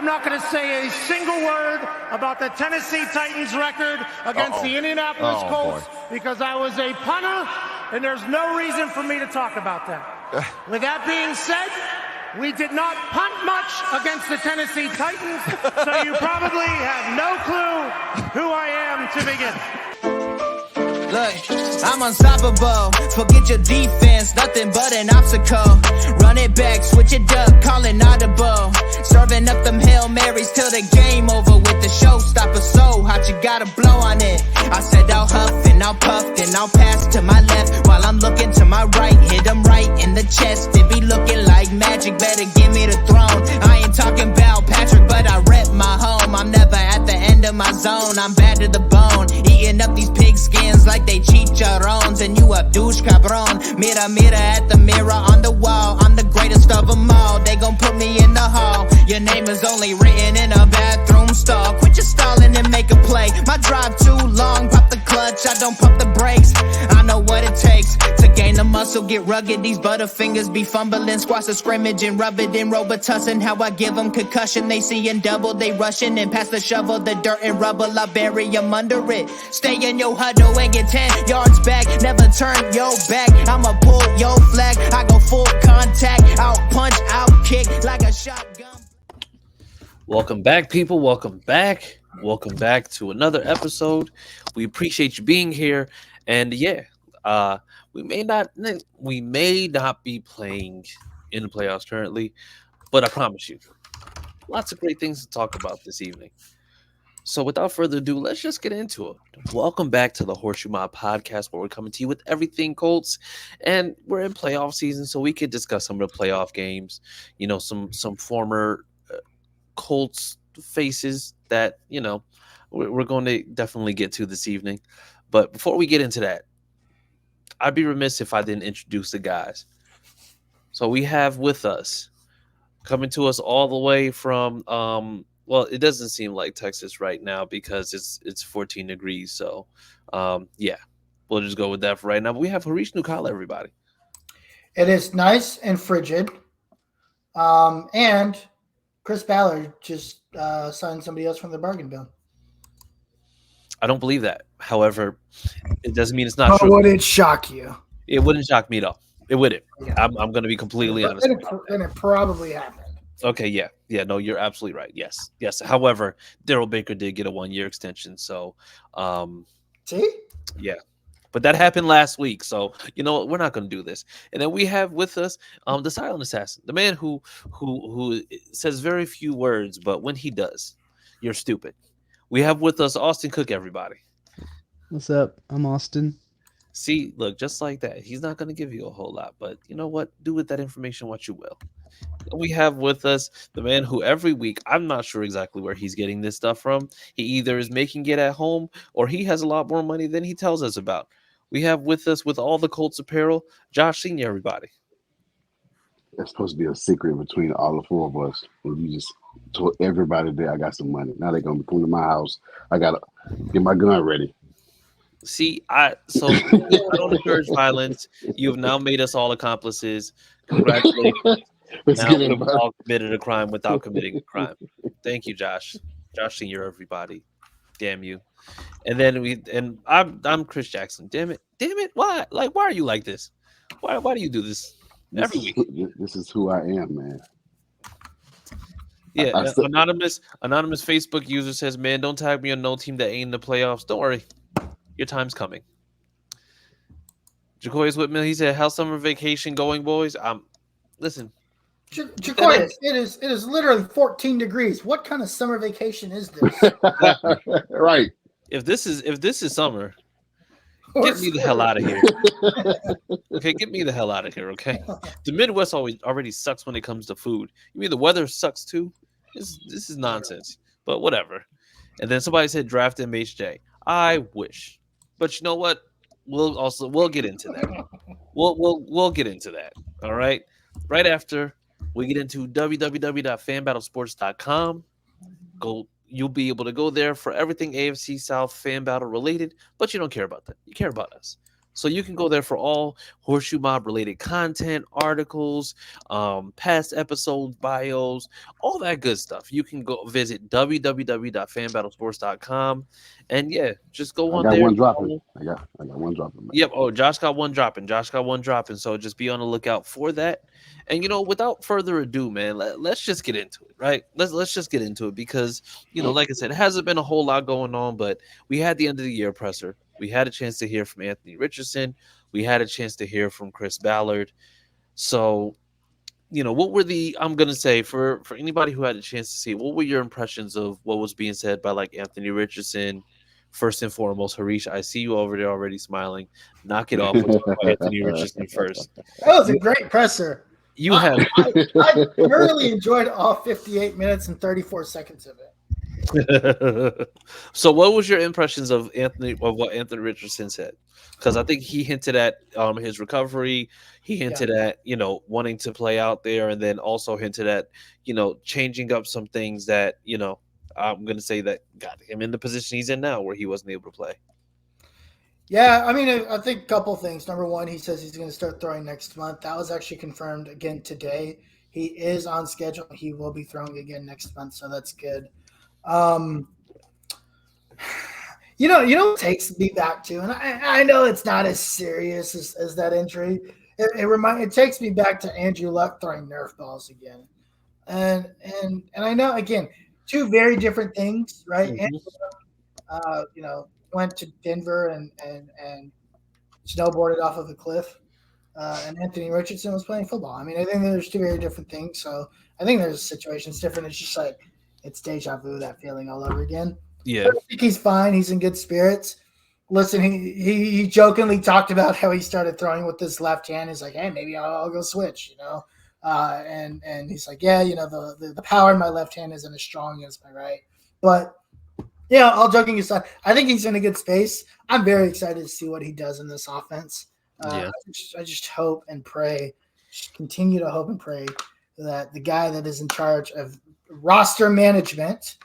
I'm not going to say a single word about the Tennessee Titans record against the Indianapolis Colts because I was a punter, and there's no reason for me to talk about that. With that being said, we did not punt much against the Tennessee Titans, so you probably have no clue who I am to begin. Look, I'm unstoppable. Forget your defense, nothing but an obstacle. Run it back, switch it up, call it audible. Serving up them Hail Marys till the game over with the showstopper. So hot, you gotta blow on it. I said I'll huff and I'll puff, then I'll pass to my left while I'm looking to my right. Hit him right in the chest. It be looking like magic. Better give me the throne. I ain't talking about Patrick, but I rep my home. I'm never at the end of my zone. I'm bad to the bone. Eating up these pig skins like they chicharrones. And you a douche cabron. Mira, mira at the mirror on the wall. I'm the greatest of them all. They gon' put me in the hall. Your name is only written in a bathroom stall. Quit your stalling and make a play. My drive too long. Pop the clutch, I don't pump the brakes. I know what it takes to gain the muscle, get rugged. These butterfingers be fumbling. Squash the scrimmage and rub it in Robitussin. How I give them concussion. They seeing double, they rushing and pass the shovel. The dirt and rubble, I bury them under it. Stay in your huddle and get 10 yards back. Never turn your back. I'ma pull your flag. I go full contact. Out punch, out kick like a shotgun. Welcome back, people. Welcome back. Welcome back to another episode. We appreciate you being here. And yeah, we may not be playing in the playoffs currently, but I promise you, lots of great things to talk about this evening. So without further ado, let's just get into it. Welcome back to the HorseShoe Mob podcast, where we're coming to you with everything Colts, and we're in playoff season, so we could discuss some of the playoff games. You know, some former Colts faces that, you know, we're going to definitely get to this evening. But before we get into that, I'd be remiss if I didn't introduce the guys. So we have with us, coming to us all the way from well, it doesn't seem like Texas right now because it's 14 degrees. So yeah, we'll just go with that for right now. But we have Harish Nukala, everybody. It is nice and frigid. And Chris Ballard just signed somebody else from the bargain bin. I don't believe that. However, it doesn't mean it's not true. Would it shock you? It wouldn't shock me at all. It wouldn't. Yeah. I'm going to be completely honest. And it probably happened. Okay, yeah. No, you're absolutely right. Yes. However, Darrell Baker did get a 1-year extension. So, see? Yeah. But that happened last week. So, you know what? We're not going to do this. And then we have with us the silent assassin, the man who says very few words, but when he does, you're stupid. We have with us Austin Cook, everybody. What's up? I'm Austin. See, look, just like that. He's not going to give you a whole lot, but you know what? Do with that information what you will. We have with us the man who every week, I'm not sure exactly where he's getting this stuff from. He either is making it at home or he has a lot more money than he tells us about. We have with us, with all the Colts apparel, Josh Senior, everybody. It's supposed to be a secret between all the four of us. And you just told everybody that I got some money. Now they're going to be coming to my house. I got to get my gun ready. See, I don't encourage violence. You have now made us all accomplices. Congratulations. Now we've all committed a crime without committing a crime. Thank you, Josh. Josh Senior, everybody. Damn you. And then I'm Chris Jackson. Damn it. Why? Why are you like this? Why do you do this every week? This is who I am, man. Yeah, anonymous Facebook user says, "Man, don't tag me on no team that ain't in the playoffs. Don't worry, your time's coming." Jacoyus Whitman, he said, "How's summer vacation going, boys?" Listen, Jacoyus, it is literally 14 degrees. What kind of summer vacation is this? Right. If this is summer, get me the hell out of here. Okay, get me the hell out of here. Okay, the Midwest already sucks when it comes to food. You mean the weather sucks too? This is nonsense. But whatever. And then somebody said draft MHJ. I wish, but you know what? We'll get into that. We'll get into that. All right. Right after we get into www.fanbattlesports.com. You'll be able to go there for everything AFC South fan battle related, but you don't care about that. You care about us. So you can go there for all Horseshoe Mob related content, articles, past episodes, bios, all that good stuff. You can go visit www.fanbattlesports.com, and yeah, just go I on got there. one dropping. I got one dropping. Yep. Oh, Josh got one dropping. So just be on the lookout for that. And without further ado, man, let's just get into it, right? Let's just get into it because like I said, it hasn't been a whole lot going on, but we had the end of the year presser. We had a chance to hear from Anthony Richardson. We had a chance to hear from Chris Ballard. So, what were I'm gonna say for anybody who had a chance to see, what were your impressions of what was being said by like Anthony Richardson? First and foremost, Harish, I see you over there already smiling. Knock it off. We'll talk about Anthony Richardson first. That was a great presser. I thoroughly enjoyed all 58 minutes and 34 seconds of it. So what was your impressions of what Anthony Richardson said? Because I think he hinted at his recovery. He hinted at wanting to play out there, and then also hinted at changing up some things that I'm gonna say that got him in the position he's in now, where he wasn't able to play. Yeah, I mean, I think a couple things. Number one, he says he's going to start throwing next month. That was actually confirmed again today. He is on schedule. He will be throwing again next month, so that's good. What takes me back to, and I know it's not as serious as that injury. It takes me back to Andrew Luck throwing Nerf balls again, and I know again, two very different things, right? Mm-hmm. Andrew Luck, went to Denver and snowboarded off of a cliff, and Anthony Richardson was playing football. I mean, I think there's two very different things. So I think there's situations different. It's just like it's deja vu, that feeling all over again. Yeah, but I think he's fine. He's in good spirits. Listen, he jokingly talked about how he started throwing with his left hand. He's like, hey, maybe I'll go switch, and he's like, yeah, the power in my left hand isn't as strong as my right, but. Yeah, all joking aside, I think he's in a good space. I'm very excited to see what he does in this offense. I just hope and pray, just continue to hope and pray that the guy that is in charge of roster management,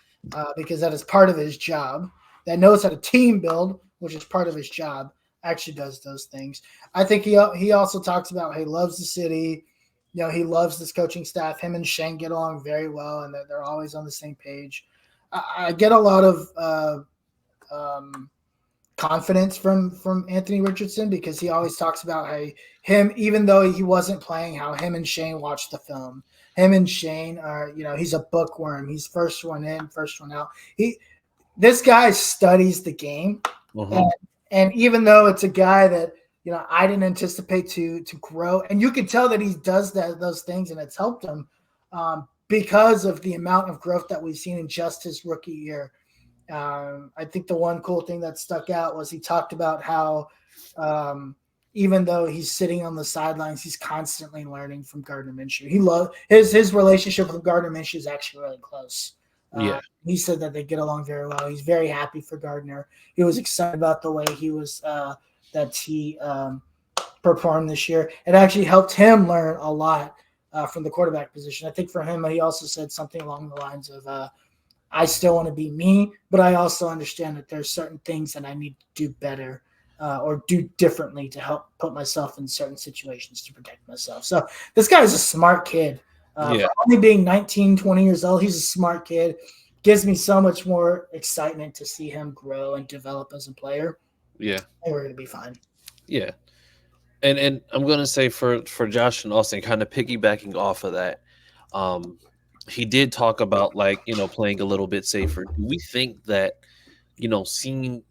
because that is part of his job, that knows how to team build, which is part of his job, actually does those things. I think he also talks about how he loves the city. He loves this coaching staff. Him and Shane get along very well, and that they're always on the same page. I get a lot of confidence from Anthony Richardson because he always talks about how him, even though he wasn't playing, how him and Shane watched the film. Him and Shane are, he's a bookworm. He's first one in, first one out. This guy studies the game, and even though it's a guy that I didn't anticipate to grow, and you can tell that he does those things, and it's helped him. Because of the amount of growth that we've seen in just his rookie year. I think the one cool thing that stuck out was he talked about how even though he's sitting on the sidelines, he's constantly learning from Gardner Minshew. He loved his relationship with Gardner Minshew is actually really close. He said that they get along very well. He's very happy for Gardner. He was excited about the way he was that he performed this year. It actually helped him learn a lot from the quarterback position. I think for him, he also said something along the lines of, I still want to be me, but I also understand that there's certain things that I need to do better or do differently to help put myself in certain situations to protect myself. So this guy is a smart kid. For only being 19, 20 years old, he's a smart kid. Gives me so much more excitement to see him grow and develop as a player. Yeah. And we're going to be fine. Yeah. And I'm going to say for Josh and Austin, kind of piggybacking off of that, he did talk about playing a little bit safer. Do we think that, seeing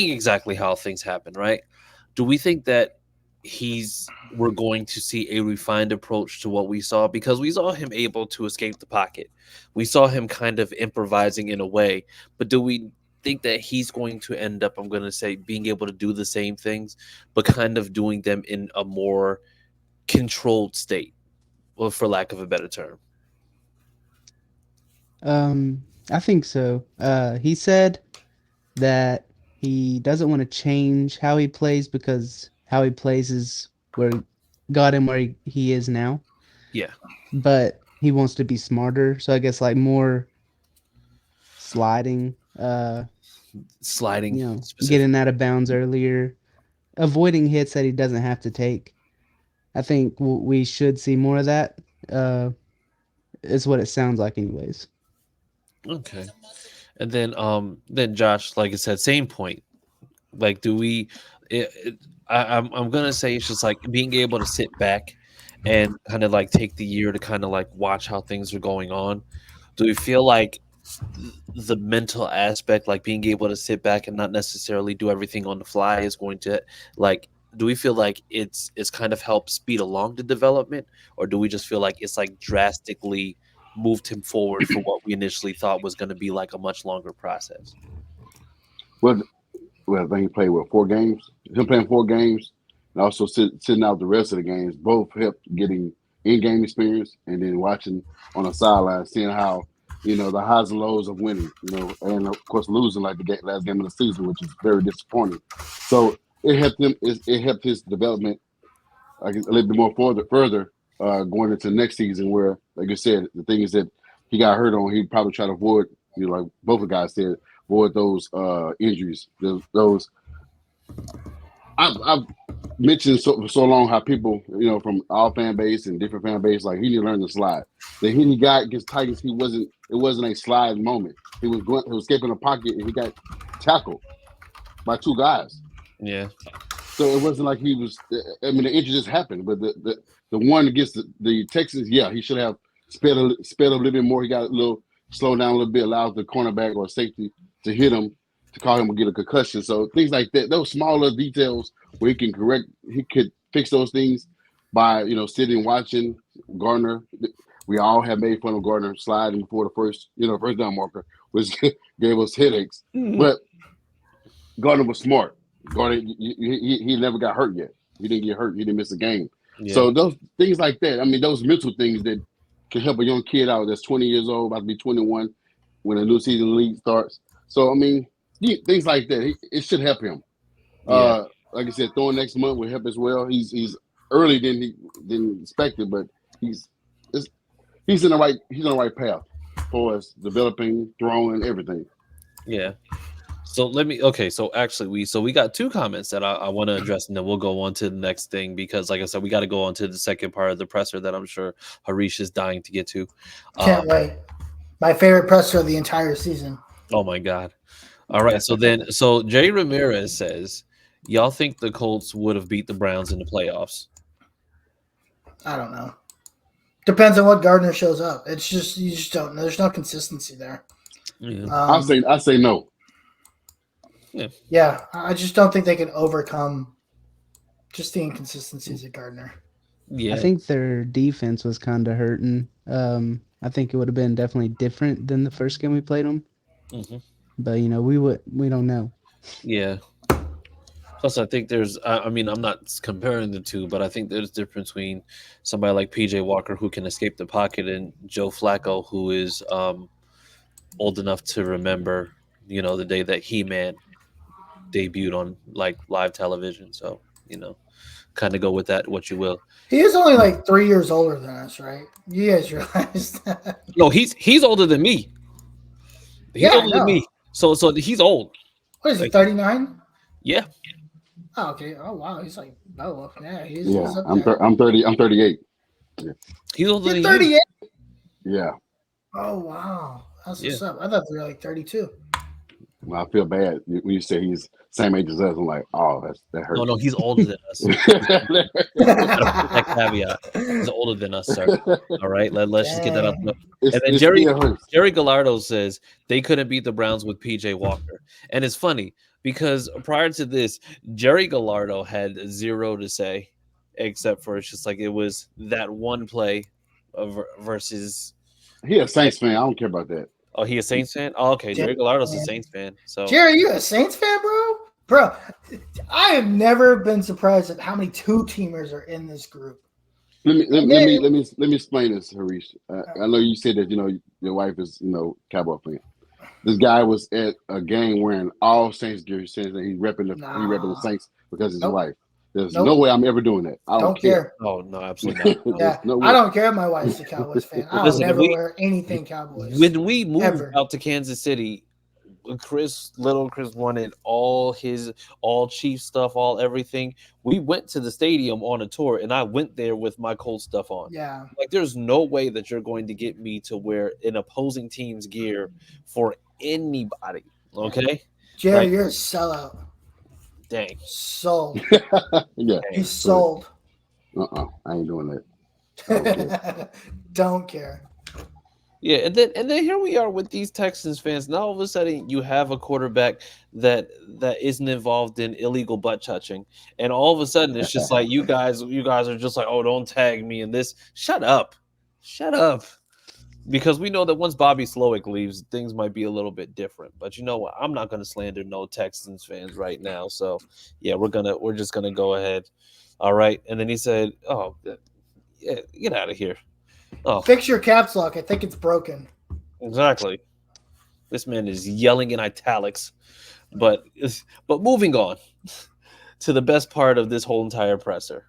exactly how things happen, right? Do we think that we're going to see a refined approach to what we saw? Because we saw him able to escape the pocket. We saw him kind of improvising in a way, but do we think that he's going to end up, I'm going to say, being able to do the same things, but kind of doing them in a more controlled state, well, for lack of a better term? I think so. He said that he doesn't want to change how he plays because how he plays is where got him where he is now. Yeah. But he wants to be smarter. So I guess more sliding, getting out of bounds earlier, avoiding hits that he doesn't have to take. I think we should see more of that. Is what it sounds like, anyways. Okay. And then Josh, like I said, same point. Like, do we? I'm gonna say it's just like being able to sit back and kind of like take the year to kind of like watch how things are going on. Do we feel like the mental aspect, like being able to sit back and not necessarily do everything on the fly, is going to like? Do we feel like it's kind of helped speed along the development, or do we just feel like it's like drastically moved him forward for what we initially thought was going to be like a much longer process? Well, I think he played 4 games. Him playing 4 games and also sitting out the rest of the games both helped getting in-game experience, and then watching on the sideline, seeing how the highs and lows of winning, and of course losing like the last game of the season, which is very disappointing. So it helped him. It helped his development like a little bit more further going into next season, where, like I said, the thing is that he got hurt on. He probably try to avoid, like both the guys said, avoid those injuries. Those I've mentioned for so long how people, from our fan base and different fan base, like he didn't learn to slide. The hit he got against Titans, it wasn't a slide moment. He was escaping the pocket and he got tackled by 2 guys. Yeah. So it wasn't like he was. I mean, the injury just happened, but the one against the Texans, yeah, he should have sped a little bit more. He got a little slow down a little bit, allowed the cornerback or safety to hit him, to call him and get a concussion. So things like that, those smaller details where he could fix those things by sitting and watching Gardner. We all have made fun of Gardner sliding before the first down marker, which gave us headaches. Mm-hmm. But Gardner was smart. Gardner, he never got hurt yet. He didn't get hurt. He didn't miss a game. Yeah. So those things like that, I mean, those mental things that can help a young kid out that's 20 years old, about to be 21, when a new season league starts. So, I mean, things like that, it should help him. Yeah. Like I said, throwing next month will help as well. He's early than expected, but he's in the right path for us, developing, throwing, everything. Yeah. So we got 2 comments that I want to address, and then we'll go on to the next thing, because like I said, we got to go on to the second part of the presser that I'm sure Harish is dying to get to. Can't wait. My favorite presser of the entire season. Oh my God. All right. So Jay Ramirez says, y'all think the Colts would have beat the Browns in the playoffs? I don't know. Depends on what Gardner shows up. It's just, you just don't know. There's no consistency there. Yeah. I say no. Yeah, I just don't think they can overcome just the inconsistencies of Gardner. Yeah, I think their defense was kind of hurting. I think it would have been definitely different than the first game we played them. Mm-hmm. But we don't know. Yeah. Plus, I think I'm not comparing the two, but I think there's a difference between somebody like PJ Walker, who can escape the pocket, and Joe Flacco, who is old enough to remember, the day that He-Man debuted on like live television. So, kind of go with that, what you will. He is only like 3 years older than us, right? You guys realize that? No, he's older than me. He's older than me. So he's old. What is he, 39? Yeah. Oh, okay. Oh, wow. He's like, yeah. He's up there. I'm 30. I'm 38. Yeah. He's older than 38? Yeah. Oh, wow. That's what's up. I thought they were like 32. Well, I feel bad when you say he's same age as us. I'm like, oh, that hurts. No, he's older than us. That caveat. He's older than us, sir. All right, let's just get that up. And then Jerry Gallardo says they couldn't beat the Browns with PJ Walker, and it's funny because prior to this, Jerry Gallardo had 0 to say, except for it's just like it was that one play versus. He a Saints fan. I don't care about that. Oh, he a Saints fan? Oh, okay. Jerry Gallardo's a Saints fan. So Jerry, you a Saints fan, bro? Bro, I have never been surprised at how many 2-teamers are in this group. Let me explain this, Harish. I know you said that your wife is Cowboy fan. This guy was at a game wearing all Saints gear, saying that he's repping the Saints because of his wife. There's no way I'm ever doing that. I don't care. Oh no, absolutely not. Yeah, I don't care if my wife's a Cowboys fan. I'll never wear anything Cowboys. When we moved out to Kansas City, Chris wanted all Chief stuff, all everything. We went to the stadium on a tour, and I went there with my Colts stuff on. Yeah. Like, there's no way that you're going to get me to wear an opposing team's gear for anybody. Okay, Jerry, like, you're a sellout. Dang. Sold. Yeah. He's sold. I ain't doing that. Don't care. Yeah, and then here we are with these Texans fans. Now all of a sudden you have a quarterback that isn't involved in illegal butt touching, and all of a sudden it's just like you guys are just like, oh, don't tag me in this. Shut up. Because we know that once Bobby Slowick leaves, things might be a little bit different. But you know what? I'm not going to slander no Texans fans right now. So yeah, we're just gonna go ahead. All right. And then he said, "Oh, yeah, get out of here." Oh, Fix your caps lock. I think it's broken. exactly. This man is yelling in italics. But moving on to the best part of this whole entire presser,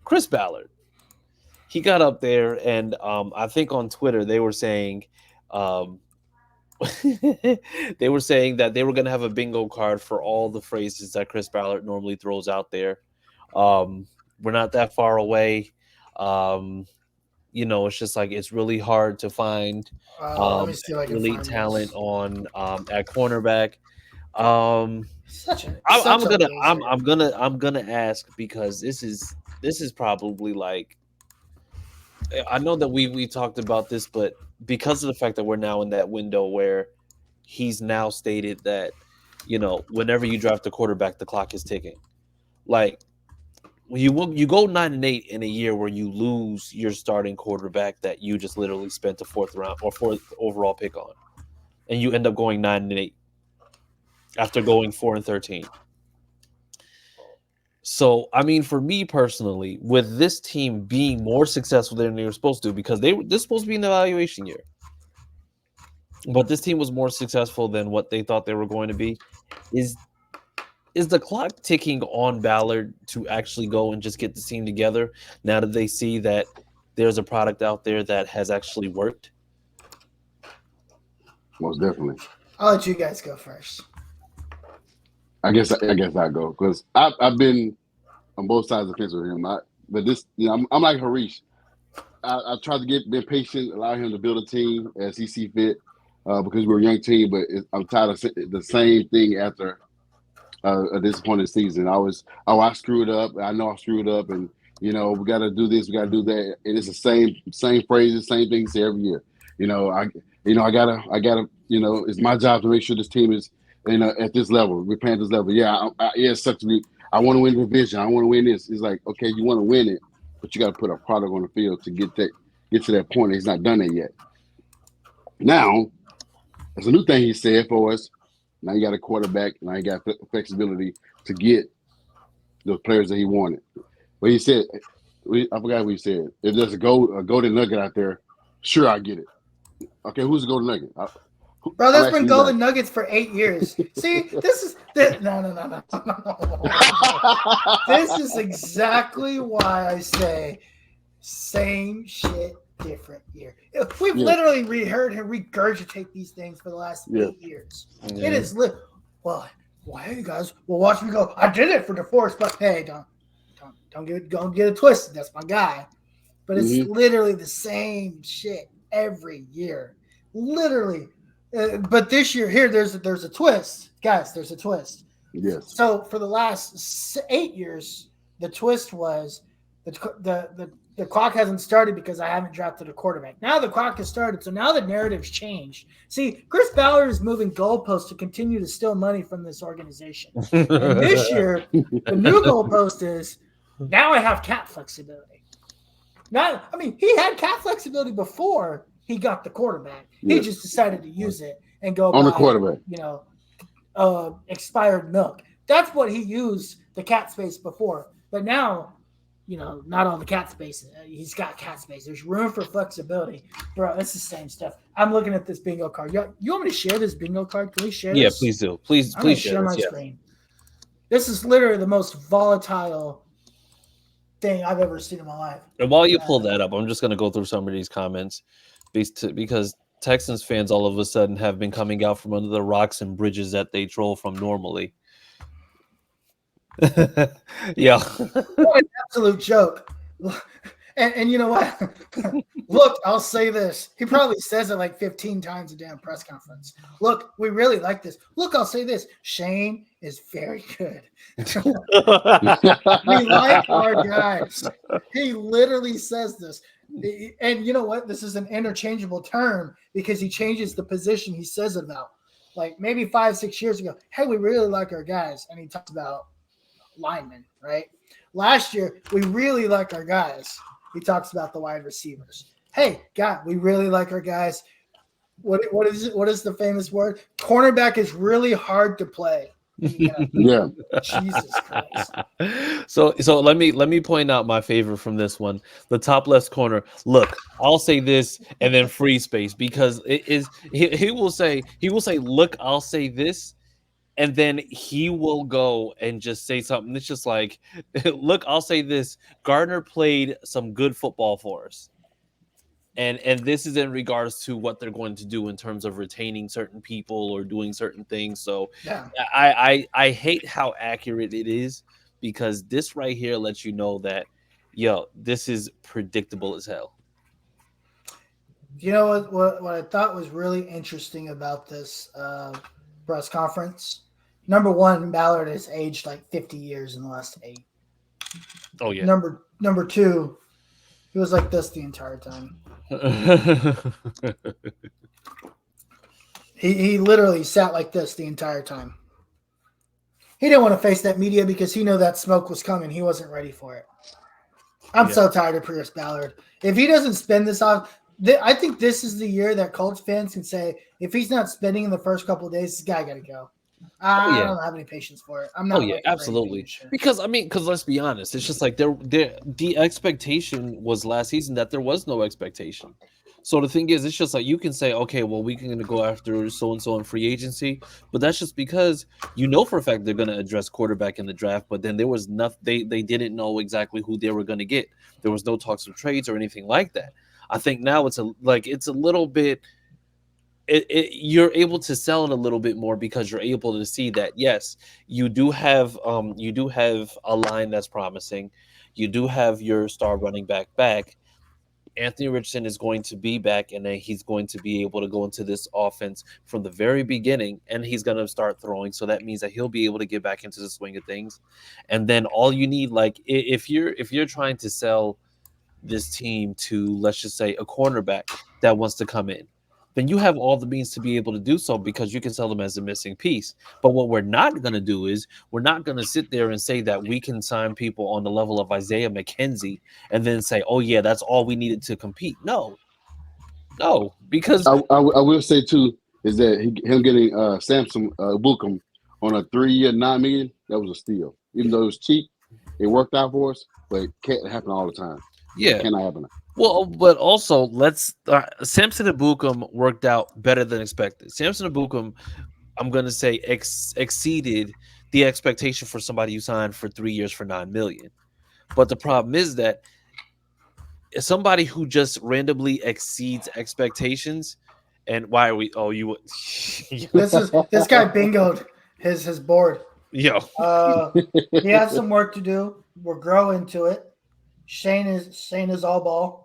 Chris Ballard. He got up there, and I think on Twitter they were saying, that they were going to have a bingo card for all the phrases that Chris Ballard normally throws out there. We're not that far away. It's just like it's really hard to find Let me see if I can elite find talent this. on at cornerback. I'm gonna ask, because this is probably like, I know that we talked about this, but because of the fact that we're now in that window where he's now stated that, whenever you draft a quarterback, the clock is ticking. Like, when you go 9-8 in a year where you lose your starting quarterback that you just literally spent a fourth overall pick on, and you end up going 9-8 after going 4-13. So, I mean, for me personally, with this team being more successful than they were supposed to, because this was supposed to be an evaluation year, but this team was more successful than what they thought they were going to be, is the clock ticking on Ballard to actually go and just get the team together now that they see that there's a product out there that has actually worked? Most definitely. I'll let you guys go first. I guess I go, because I've been on both sides of the fence with him. But this, I'm like Harish. I tried to be patient, allow him to build a team as he see fit, because we're a young team. But I'm tired of the same thing after a disappointing season. I screwed up. I know I screwed up, and we got to do this, we got to do that, and it's the same phrases, same things say every year. I gotta. It's my job to make sure this team is, at this level, we're playing at this level. Yeah, it sucks to me. I want to win the division. I want to win this. It's like, okay, you want to win it, but you got to put a product on the field to get to that point. He's not done it yet. Now, there's a new thing he said for us. Now you got a quarterback. Now you got flexibility to get the players that he wanted. But he said, I forgot what he said. If there's a golden nugget out there, sure, I get it. Okay, who's the golden nugget? Bro, there's been golden nuggets for 8 years. See, no. This is exactly why I say same shit, different year. We've literally heard him regurgitate these things for the last 8 years. Yeah. It is well, why are you guys? Well, watch me go. I did it for DeForest, but hey, don't get it twisted. That's my guy. But it's literally the same shit every year. Literally. But this year here, there's a twist, guys. There's a twist. Yes. So for the last 8 years, the twist was the clock hasn't started because I haven't drafted a quarterback. Now the clock has started, so now the narrative's changed. See, Chris Ballard is moving goalposts to continue to steal money from this organization. And this year, the new goalpost is now I have cap flexibility. He had cap flexibility before he got the quarterback. He just decided to use it and go on buy, the quarterback. Expired milk. That's what he used the cap space before. But now, not all the cap space. He's got cap space. There's room for flexibility. Bro, it's the same stuff. I'm looking at this bingo card. You want me to share this bingo card? Can we share this? Yeah, please do. Please share my screen. This is literally the most volatile thing I've ever seen in my life. And while you pull that up, I'm just going to go through some of these comments because Texans fans all of a sudden have been coming out from under the rocks and bridges that they troll from normally. Yeah. What an absolute joke. And you know what? Look, I'll say this. He probably says it like 15 times a damn press conference. Look, we really like this. Look, I'll say this. Shane is very good. We like our guys. He literally says this. And you know what? This is an interchangeable term because he changes the position he says it about. Like maybe 5-6 years ago, hey, we really like our guys. And he talks about linemen, right? Last year, we really like our guys. He talks about the wide receivers. Hey, God, we really like our guys. What is it? What is the famous word? Cornerback is really hard to play. Yeah. Jesus Christ. So let me point out my favorite from this one. The top left corner. Look, I'll say this and then free space because it is he will say look, I'll say this. And then he will go and just say something. It's just like, look, I'll say this. Gardner played some good football for us. And this is in regards to what they're going to do in terms of retaining certain people or doing certain things. So Yeah. I hate how accurate it is because this right here lets you know that, this is predictable as hell. You know what I thought was really interesting about this press conference? Number one, Ballard has aged like 50 years in the last 8. Oh, yeah. Number two, he was like this the entire time. He literally sat like this the entire time. He didn't want to face that media because he knew that smoke was coming. He wasn't ready for it. I'm so tired of Chris Ballard. If he doesn't spend this off, I think this is the year that Colts fans can say, if he's not spending in the first couple of days, this guy got to go. I don't have any patience for it. I'm not. Oh yeah, absolutely. Because let's be honest. It's just like the expectation was last season that there was no expectation. So the thing is, it's just like you can say, okay, well, we can go after so and so in free agency, but that's just because for a fact they're going to address quarterback in the draft. But then there was nothing. They didn't know exactly who they were going to get. There was no talks of trades or anything like that. I think now it's a little bit. You're able to sell it a little bit more because you're able to see that yes, you do have a line that's promising. You do have your star running back. Anthony Richardson is going to be back, and then he's going to be able to go into this offense from the very beginning, and he's going to start throwing. So that means that he'll be able to get back into the swing of things. And then all you need, like if you're trying to sell this team to, let's just say, a cornerback that wants to come in, then you have all the means to be able to do so because you can sell them as a missing piece. But what we're not going to do is we're not going to sit there and say that we can sign people on the level of Isaiah McKenzie and then say, oh, yeah, that's all we needed to compete. No, because I will say, too, is that him getting Samson Buckham on a 3-year, $9 million, that was a steal. Even though it was cheap, it worked out for us, but it can't happen all the time. Yeah. It cannot happen. Well, but also Samson Buckham worked out better than expected. Samson Buckham, I'm going to say, exceeded the expectation for somebody you signed for 3 years for $9 million. But the problem is that somebody who just randomly exceeds expectations, and why are we? Oh, you. this guy bingoed his board. Yo. He has some work to do. We're growing to it. Shane is all ball.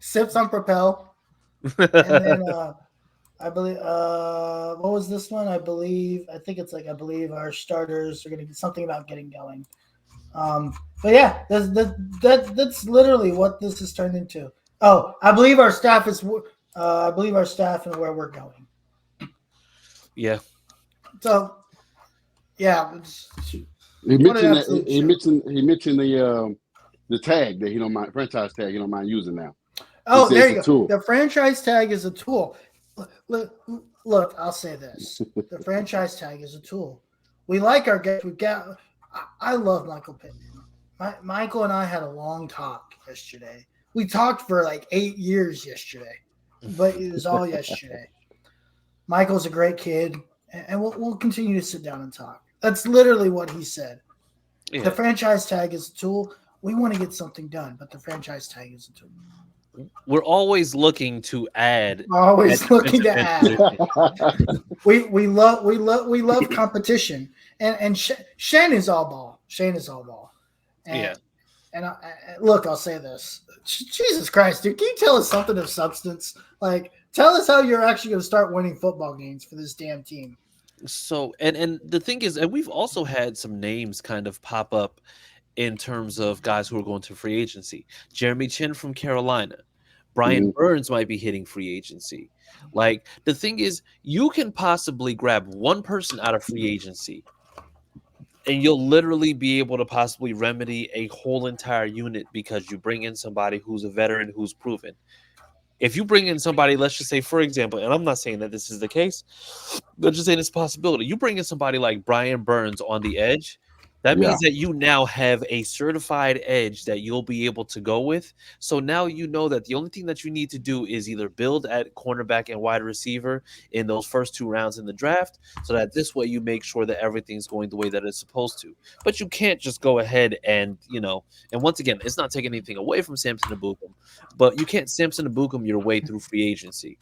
Sips on Propel. And then I believe what was this one? I believe our starters are gonna get something about getting going. But yeah, that's literally what this has turned into. Oh, I believe our staff and where we're going. Yeah. So yeah. He mentioned the tag that he don't mind, franchise tag he don't mind using now. Oh, there you go. The franchise tag is a tool. Look, I'll say this. The franchise tag is a tool. We like our guys. I love Michael Pittman. Michael and I had a long talk yesterday. We talked for like 8 years yesterday, but it was all yesterday. Michael's a great kid, and we'll continue to sit down and talk. That's literally what he said. Yeah. The franchise tag is a tool. We want to get something done, but the franchise tag is a tool. we're always looking to add. Always looking to defensive add. position. We love competition, and Shane is all ball. Shane is all ball. And, Yeah. And look, I'll say this: Jesus Christ, dude, can you tell us something of substance? Like, tell us how you're actually going to start winning football games for this damn team. So and the thing is, and we've also had some names kind of pop up in terms of guys who are going to free agency. Jeremy Chin from Carolina. Brian Burns might be hitting free agency. Like, the thing is, you can possibly grab one person out of free agency and you'll literally be able to possibly remedy a whole entire unit because you bring in somebody who's a veteran, who's proven. If you bring in somebody, let's just say, for example, and I'm not saying that this is the case, but just saying it's a possibility. You bring in somebody like Brian Burns on the edge, that means that you now have a certified edge that you'll be able to go with. So now you know that the only thing that you need to do is either build at cornerback and wide receiver in those first 2 rounds in the draft, so that this way you make sure that everything's going the way that it's supposed to. But you can't just go ahead and, and once again, it's not taking anything away from Samson Ebukam, but you can't Samson Ebukam your way through free agency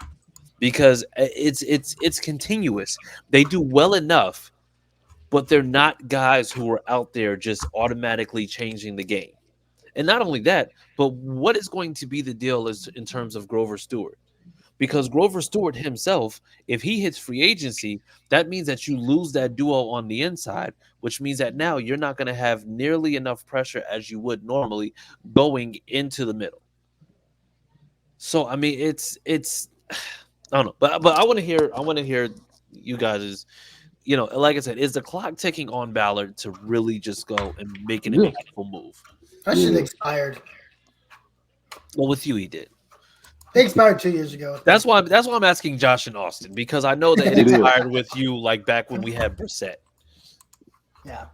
because it's continuous. They do well enough, but they're not guys who are out there just automatically changing the game. And not only that, but what is going to be the deal is in terms of Grover Stewart? Because Grover Stewart himself, if he hits free agency, that means that you lose that duo on the inside, which means that now you're not going to have nearly enough pressure as you would normally going into the middle. So, I mean, it's I don't know, but I want to hear you guys' like I said, is the clock ticking on Ballard to really just go and make an meaningful move? That shit expired. Well, with you, he did. It expired 2 years ago. That's why I'm asking Josh and Austin, because I know that it expired with you, like back when we had Brissett. Yeah.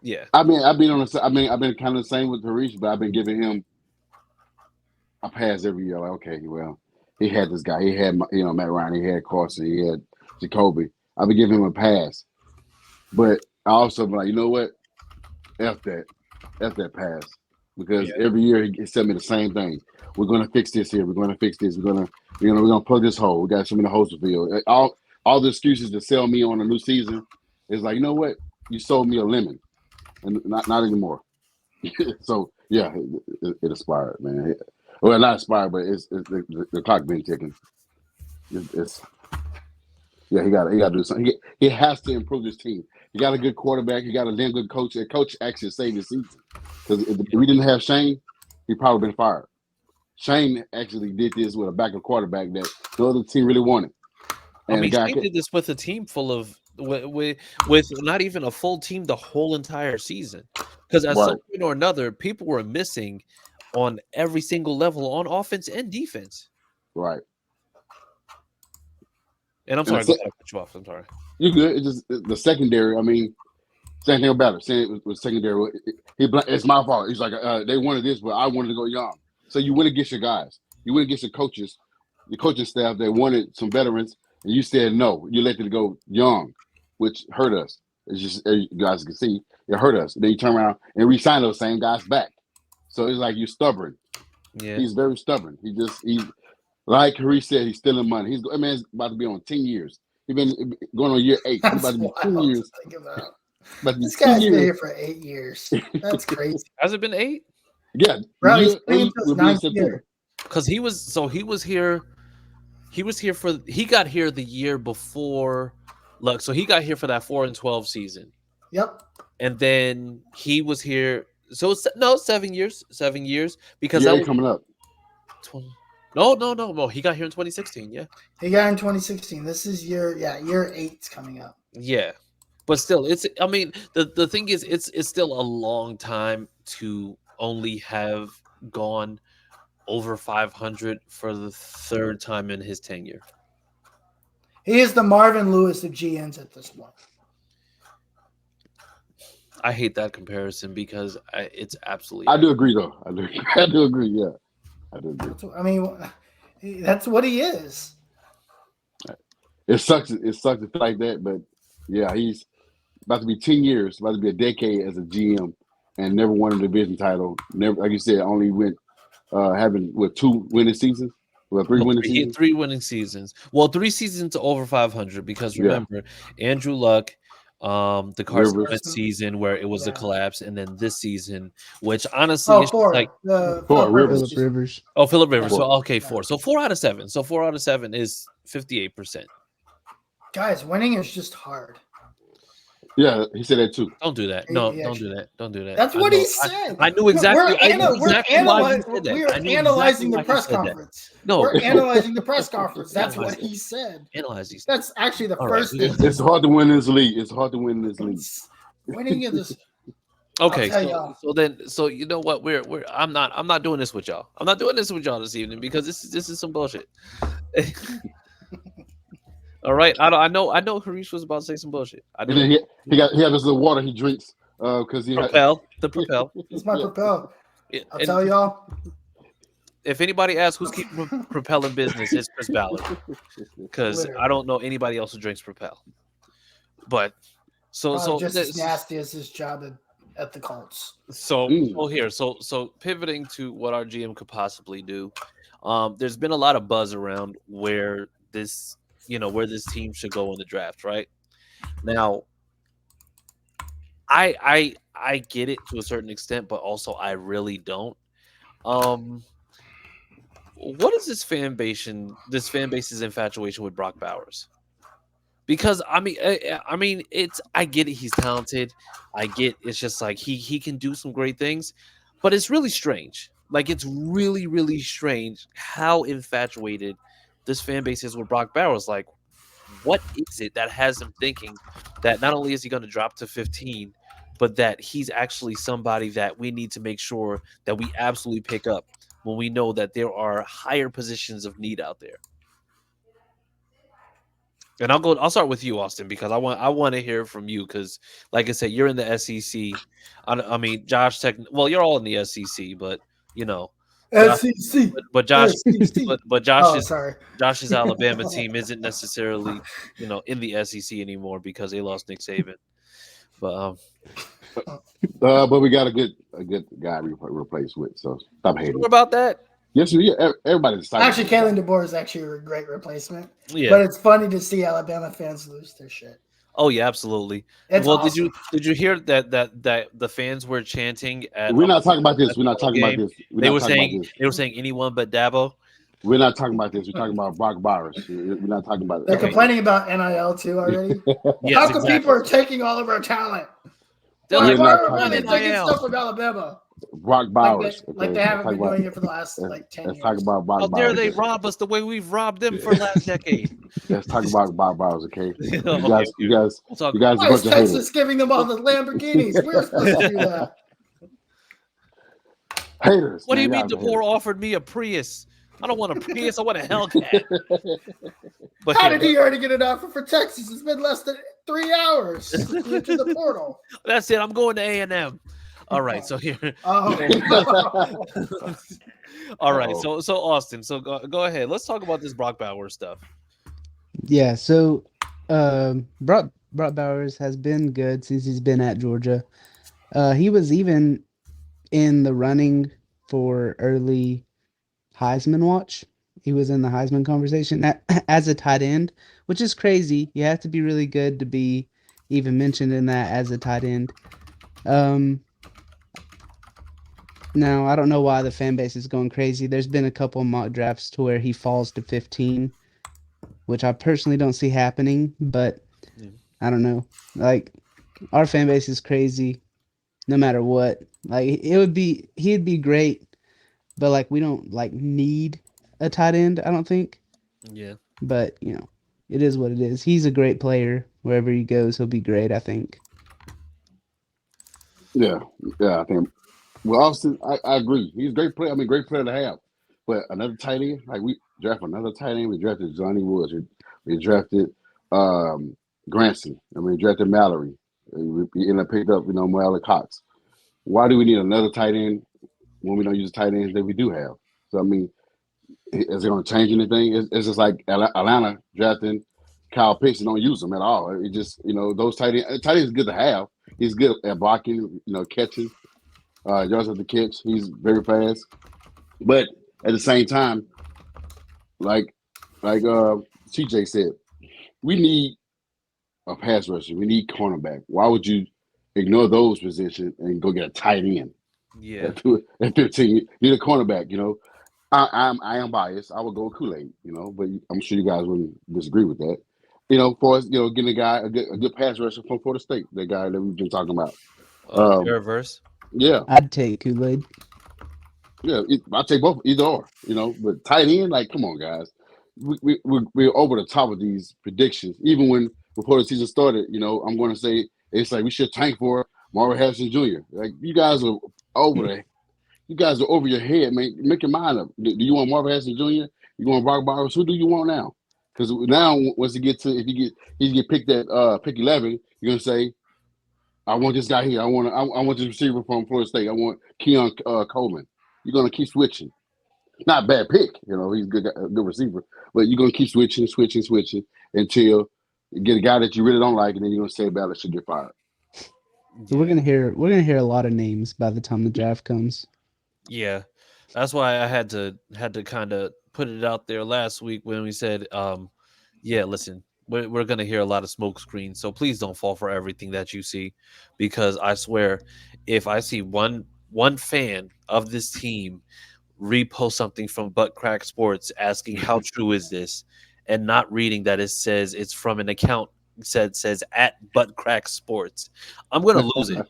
Yeah. I've been kind of the same with Harish, but I've been giving him a pass every year. Like, okay, well, he had this guy. He had Matt Ryan. He had Carson. He had Jacoby. I've been giving him a pass, but I also be like, you know what? F that pass, because every year he sent me the same thing. We're going to fix this here. We're going to fix this. We're going to plug this hole. We got so many holes to fill. All the excuses to sell me on a new season is like, you know what? You sold me a lemon, and not anymore. So yeah, it expired, man. Well, not expired, but it's the clock been ticking. Yeah, he got to do something. He has to improve his team. He got a good quarterback. He got a damn good coach. The coach actually saved his season. Because if we didn't have Shane, he'd probably been fired. Shane actually did this with a backup quarterback that the other team really wanted. And Shane did this with a team full of with not even a full team the whole entire season. Because at some point or another, people were missing on every single level on offense and defense. Right. And I'm sorry, go ahead, I cut you off. I'm sorry. You're good. It's just the secondary. I mean, same thing about it. Saying it was secondary. It's my fault. He's like, they wanted this, but I wanted to go young. So you went against your guys. You went against your coaches, the coaching staff that wanted some veterans, and you said no. You let it go young, which hurt us. It's just, as you guys can see, it hurt us. Then you turn around and re-sign those same guys back. So it's like you're stubborn. Yeah. He's very stubborn. He's like Harish said, he's stealing money. He's about to be on 10 years. He's been going on year 8. He's about to be 2 years. This guy's been here for 8 years. That's crazy. Has it been 8? Yeah. Bro, he's playing for his 9th year. Because he got here the year before. Look, so he got here for that 4-12 season. Yep. And then he was here. So 7 years. 7 years, because that was coming up. No. He got here in 2016. Yeah. He got in 2016. This is year 8's coming up. Yeah. But still, the thing is, it's still a long time to only have gone over 500 for the 3rd time in his tenure. He is the Marvin Lewis of GNs at this point. I hate that comparison because it's absolutely. I do agree, though. I do agree. Yeah, I do agree. That's what he is. It sucks. It sucks to feel like that, but yeah, he's about to be 10 years, about to be a decade as a GM, and never won a division title. Never, like you said, only went having with 2 winning seasons, well 3 winning seasons. 3 winning seasons. Well, 3 seasons over 500 because remember Andrew Luck, the Carson Wentz season where it was a collapse, and then this season, which honestly is like Phillip Rivers. Oh, Phillip Rivers. So okay, 4. So 4 out of 7. So 4 out of 7 is 58%. Guys, winning is just hard. Yeah, he said that too. Don't do that. No, don't do that. Don't do that. That's what he said. I knew exactly. We're analyzing the press conference. No, we're analyzing the press conference. That's what he said. Analyze these. That's actually the first thing. It's hard to win this league. It's hard to win this league. Winning in this. Okay, so you know what? I'm not doing this with y'all. I'm not doing this with y'all this evening because this is some bullshit. All right, I know Harish was about to say some bullshit. And then he had this little water he drinks because he Propel. It's my Propel. I'll tell y'all. If anybody asks who's keeping Propel in business, it's Chris Ballard because I don't know anybody else who drinks Propel. But so just as nasty as his job at the Colts. So pivoting to what our GM could possibly do. There's been a lot of buzz around where this team should go in the draft, right? Now, I get it to a certain extent, but also I really don't. What is this fan base's infatuation with Brock Bowers? Because I mean, I get it. He's talented. I get it's just like he can do some great things, but it's really strange. Like it's really, really strange how infatuated this fan base is with Brock Bowers. Like, what is it that has him thinking that not only is he going to drop to 15, but that he's actually somebody that we need to make sure that we absolutely pick up when we know that there are higher positions of need out there? And I'll start with you, Austin, because I want to hear from you because, like I said, you're in the SEC. I mean, Josh, you're all in the SEC, but you know. SEC. But Josh, but Josh's Alabama team isn't necessarily, in the SEC anymore because they lost Nick Saban. But we got a good guy to replace with. So stop hating. What about that? Yes, everybody's excited. Actually, Kalen DeBoer is actually a great replacement. Yeah, but it's funny to see Alabama fans lose their shit. Oh yeah, absolutely. Awesome. Did you hear that the fans were chanting at? We're not talking about this. We're not talking about this. They were saying anyone but Dabo. We're not talking about this. We're talking about Brock Bowers. We're not talking about it. They're complaining about NIL too already. How come people are taking all of our talent? Why are they taking stuff from Alabama? Brock Bowers. Like they haven't been doing it for the last 10 years. Let's talk about Brock Bowers. How dare they rob us the way we've robbed them for the last decade? Let's talk about Brock Bowers, okay? You guys why is Texas giving them all the Lamborghinis? We're supposed to do that. Haters. What do you mean DeBoer offered me a Prius? I don't want a Prius. I want a Hellcat. But how did he already get an offer for Texas? It's been less than 3 hours into the portal. That's it. I'm going to A&M. All right, so here. All right, so Austin, so go ahead. Let's talk about this Brock Bowers stuff. Yeah, so Brock Bowers has been good since he's been at Georgia. He was even in the running for early Heisman watch. He was in the Heisman conversation as a tight end, which is crazy. You have to be really good to be even mentioned in that as a tight end. Now, I don't know why the fan base is going crazy. There's been a couple of mock drafts to where he falls to 15, which I personally don't see happening, but I don't know. Like, our fan base is crazy no matter what. Like, he'd be great, but, like, we don't, like, need a tight end, I don't think. Yeah. But, it is what it is. He's a great player. Wherever he goes, he'll be great, I think. Yeah, I think. Well, Austin, I agree. He's a great player. I mean, great player to have. But another tight end, like we drafted another tight end. We drafted Johnny Woods. We drafted Granson. We drafted Mallory. We ended up picked up, Moelle Cox. Why do we need another tight end when we don't use the tight ends that we do have? So, I mean, is it going to change anything? It's just like Atlanta drafting Kyle Pitts and don't use them at all. It just, those tight ends is good to have. He's good at blocking, catching. Yards at the catch. He's very fast. But at the same time, like CJ said, we need a pass rusher. We need cornerback. Why would you ignore those positions and go get a tight end Yeah. at 15? You need a cornerback. I am biased. I would go with Kool-Aid. But I'm sure you guys wouldn't disagree with that. For us, getting a good pass rusher from Florida State, that guy that we've been talking about. Jared Verse. Yeah, I'd take Kool-Aid. yeah. I'll take both, either or. But tight end, like, come on, guys. We're over the top of these predictions. Even when before the season started, I'm going to say it's like we should tank for Marvin Harrison Jr. Like, you guys are over your head, man. Make your mind up. Do you want Marvin Harrison Jr.? You want Brock Bowers? Who do you want now? Because now, once he get picked at pick 11, you're gonna say, I want this guy here. I want this receiver from Florida State. I want Keon Coleman. You're gonna keep switching. Not a bad pick, he's a good receiver, but you're gonna keep switching until you get a guy that you really don't like, and then you're gonna say Ballard should get fired. So we're gonna hear a lot of names by the time the draft comes. Yeah, that's why I had to kind of put it out there last week when we said, yeah, listen, we're gonna hear a lot of smoke screens, so please don't fall for everything that you see, because I swear, if I see one fan of this team repost something from Butt Crack Sports asking how true is this, and not reading that it says it's from an account says at Butt Crack Sports, I'm gonna lose it.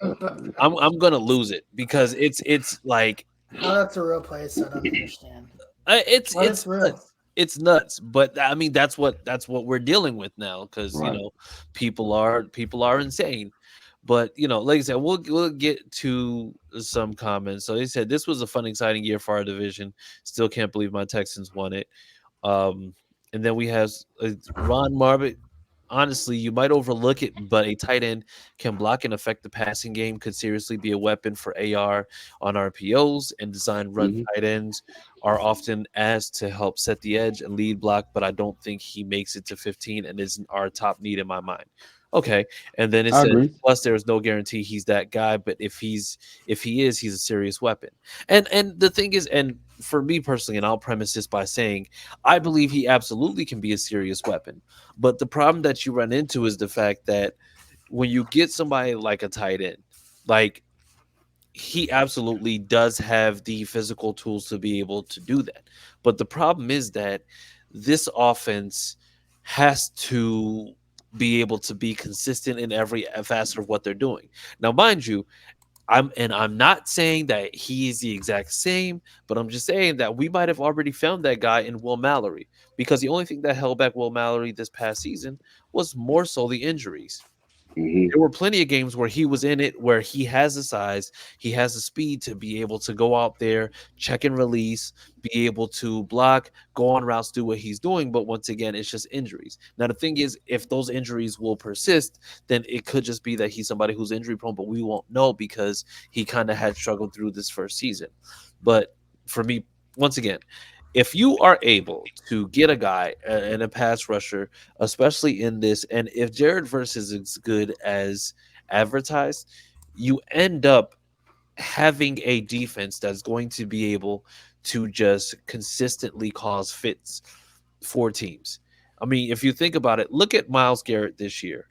I'm gonna lose it, because it's like, Oh, that's a real place. I don't understand. It's real. nuts. It's nuts. But I mean, that's what we're dealing with now, because Right. people are insane. But like I said, we'll get to some comments. So they said this was a fun, exciting year for our division. Still can't believe my Texans won it. And then we have Ron Marbit. Honestly, you might overlook it, but a tight end can block and affect the passing game, could seriously be a weapon for AR on RPOs, and design run tight ends are often asked to help set the edge and lead block, but I don't think he makes it to 15 and isn't our top need in my mind. Okay. And then it I says, agree. plus there is no guarantee he's that guy, but if he is, he's a serious weapon. And the thing is, and for me personally, and I'll premise this by saying, I believe he absolutely can be a serious weapon. But the problem that you run into is the fact that when you get somebody like a tight end, like, he absolutely does have the physical tools to be able to do that. But the problem is that this offense has to be able to be consistent in every facet of what they're doing. Now, mind you, I'm not saying that he is the exact same, but I'm just saying that we might have already found that guy in Will Mallory, because the only thing that held back Will Mallory this past season was more so the injuries. There were plenty of games where he was in it, where he has the size, he has the speed to be able to go out there, check and release, be able to block, go on routes, do what he's doing. But once again, it's just injuries. Now, the thing is, if those injuries will persist, then it could just be that he's somebody who's injury prone, but we won't know, because he kind of had struggled through this first season. But for me, once again, if you are able to get a guy and a pass rusher, especially in this, and if Jared Verse is as good as advertised, you end up having a defense that's going to be able to just consistently cause fits for teams. I mean, if you think about it, look at Myles Garrett this year.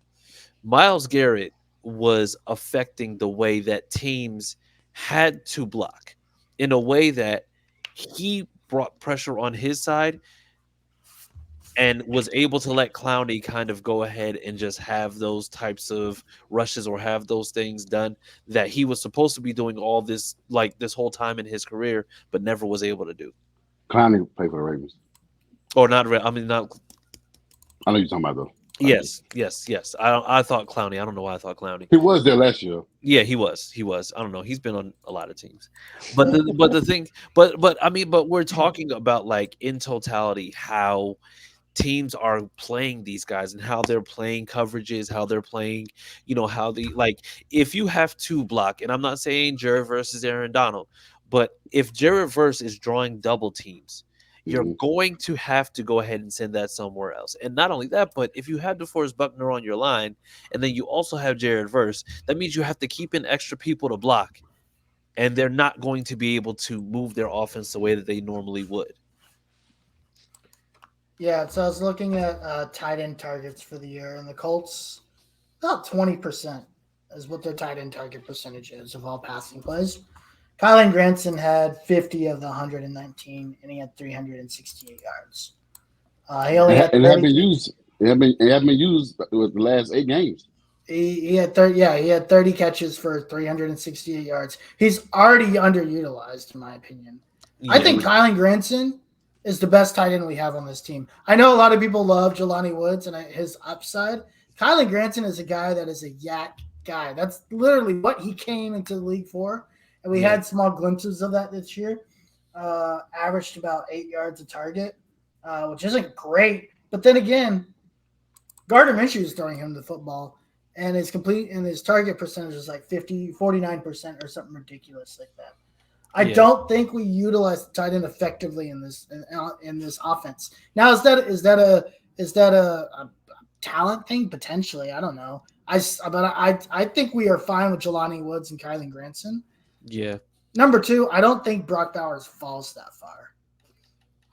Myles Garrett was affecting the way that teams had to block, in a way that he brought pressure on his side and was able to let Clowney kind of go ahead and just have those types of rushes, or have those things done that he was supposed to be doing all this, like, this whole time in his career, but never was able to do. Clowney played for the Ravens. Or not, I mean, not. I know you're talking about, though. Yes. I thought Clowney. I don't know why I thought Clowney. He was there last year. Yeah, he was. I don't know. He's been on a lot of teams, but the thing, but I mean, but we're talking about, like, in totality, how teams are playing these guys and how they're playing coverages, how they're playing, how the, like, if you have to block, and I'm not saying Jared versus Aaron Donald, but if Jared Verse is drawing double teams, you're going to have to go ahead and send that somewhere else. And not only that, but if you have DeForest Buckner on your line, and then you also have Jared Verse, that means you have to keep in extra people to block. and they're not going to be able to move their offense the way that they normally would. Yeah, so I was looking at tight end targets for the year, and the Colts, about 20% is what their tight end target percentage is of all passing plays. Kylan Granson had 50 of the 119, and he had 368 yards. He only had 30, it had been used with the last 8 games. He had 30. Yeah, he had 30 catches for 368 yards. He's already underutilized, in my opinion. Yeah. I think Kylan Granson is the best tight end we have on this team. I know a lot of people love Jelani Woods and his upside. Kylan Granson is a guy that is a yak guy. That's literally what he came into the league for. And we had small glimpses of that this year. Averaged about 8 yards a target, which isn't great. But then again, Gardner Minshew is throwing him the football, and his target percentage is like 49% or something ridiculous like that. I don't think we utilize the tight end effectively in this offense. Now, is that a talent thing? Potentially, I don't know. I think we are fine with Jelani Woods and Kylan Granson. Yeah. Number 2, I don't think Brock Bowers falls that far.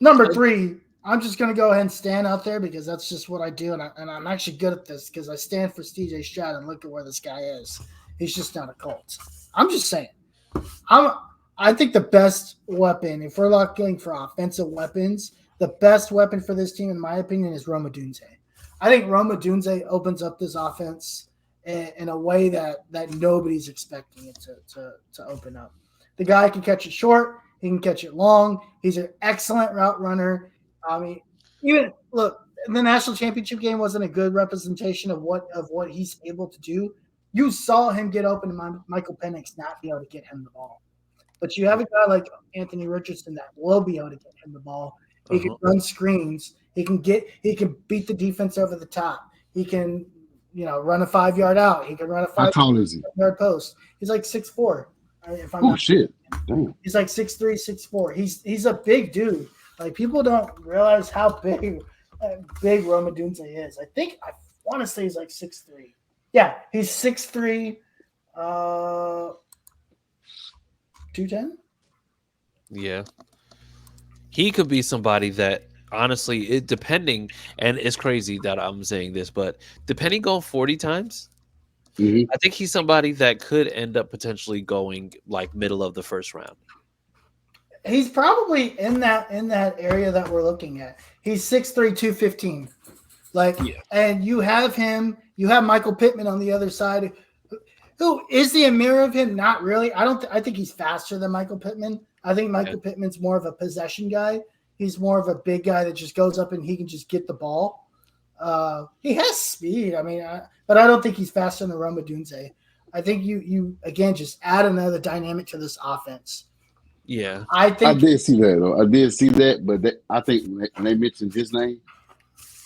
Number 3, I'm just going to go ahead and stand out there because that's just what I do, and I'm actually good at this because I stand for CJ Stroud and look at where this guy is. He's just not a Colt. I'm just saying. I think the best weapon, if we're looking for offensive weapons, the best weapon for this team, in my opinion, is Rome Odunze. I think Rome Odunze opens up this offense in a way that nobody's expecting it to open up. The guy can catch it short. He can catch it long. He's an excellent route runner. I mean, even look, the national championship game wasn't a good representation of what he's able to do. You saw him get open to Michael Penix not be able to get him the ball. But you have a guy like Anthony Richardson that will be able to get him the ball. He can run screens. He can beat the defense over the top. He can, run a 5-yard out. He can run a 5-yard post. He's like 6'4". Shit! Damn. He's like 6'3", 6'4". He's a big dude. Like, people don't realize how big Rome Odunze is. I want to say he's like 6'3". Yeah, he's 6'3". 210? Yeah. He could be somebody that, honestly, depending, and it's crazy that I'm saying this, but depending going 40 times, I think he's somebody that could end up potentially going like middle of the first round. He's probably in that area that we're looking at. He's 6'3", 215. And you have Michael Pittman on the other side. Who is the mirror of him? Not really. I think he's faster than Michael Pittman. I think Michael Pittman's more of a possession guy. He's more of a big guy that just goes up and he can just get the ball. He has speed. I mean, but I don't think he's faster than Rome Odunze. I think you again just add another dynamic to this offense. Yeah, I did see that though. I did see that, but I think when they mentioned his name,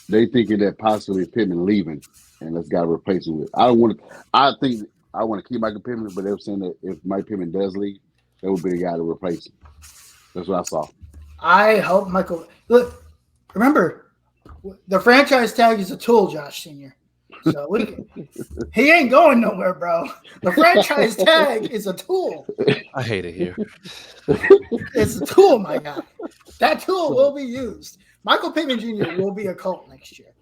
they thinking that possibly Pittman leaving and let's got to replace him with. I think I want to keep Michael Pittman, but they were saying that if Mike Pittman does leave, that would be the guy to replace him. That's what I saw. I hope Michael. Look, remember, the franchise tag is a tool, Josh Sr. So he ain't going nowhere, bro. The franchise tag is a tool. I hate it here. It's a tool, my guy. That tool will be used. Michael Pittman Jr. will be a Colt next year.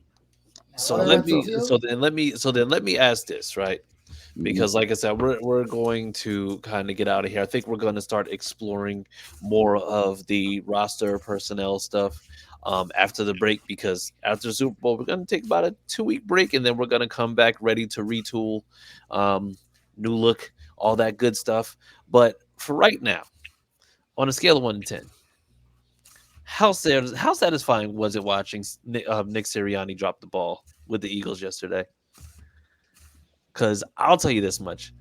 So let me ask this, right? Because like I said, we're going to kind of get out of here. I think we're going to start exploring more of the roster personnel stuff after the break, because after Super Bowl, we're going to take about a 2-week break, and then we're going to come back ready to retool, new look, all that good stuff. But for right now, on a scale of 1 to 10, how satisfying was it watching Nick Sirianni drop the ball with the Eagles yesterday? Because I'll tell you this much.